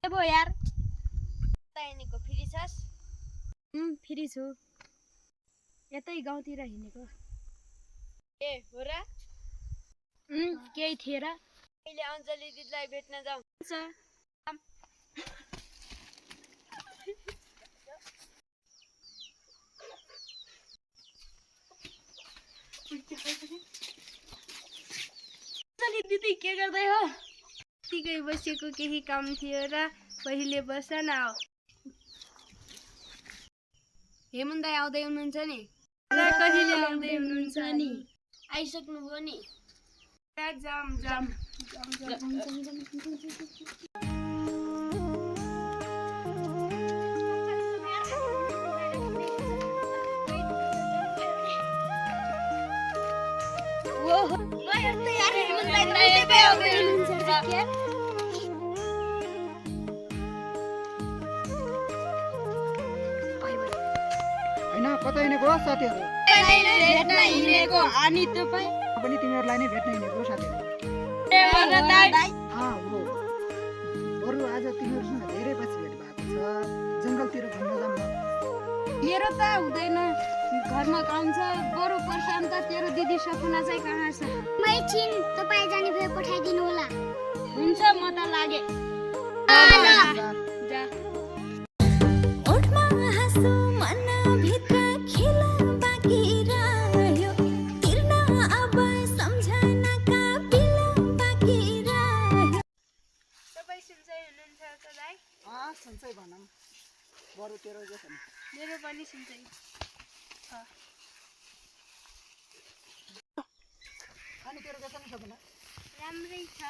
के भयो यार हिँडेको फ्री छस् फ्री छु यतै गाउँतिर हिँडेको ए हो र केही थिएन अहिले अञ्जली दिदीलाई भेट्न जाऊ अञ्जली दिदी के गर्दै हो यतिकै बसेको केही काम थियो र पहिले बस न आऊ हेमन दाइ आउँदै हुनुहुन्छ नि कहिले आउँदै हुनुहुन्छ नि आइसक्नुभयो नि जाम जाम हैन कतै हिँडेको हो साथीहरु भेट्न हिँडेको अनि तपाई पनि तिमीहरुलाई नै भेट्न हिँडेको साथीहरु हो बरु आज तिमीहरुसँग धेरै पछि भेट भएको छ जंगलतिर घुम्न जाऊँ न मेरो त हुँदैन घरमा काम छ बरु प्रशान्त तेरो दिदी सपना चाहिँ कहाँ छ मै छिन तपाई जाने भए पठाइदिनु होला हुन्छ म त लागे जा ओठमा हाँसो मन भित्र खिल बाँकी रह्यो तिर्न अब सम्झनाका बिल बाँकी रह्यो तपाई सुन्छै हुनुहुन्छ त दाइ सुन्छै भनम बरु तेरो के छ मेरो पनि सुन्छै छ अनि तेरो के छ नि सपना राम्रै छ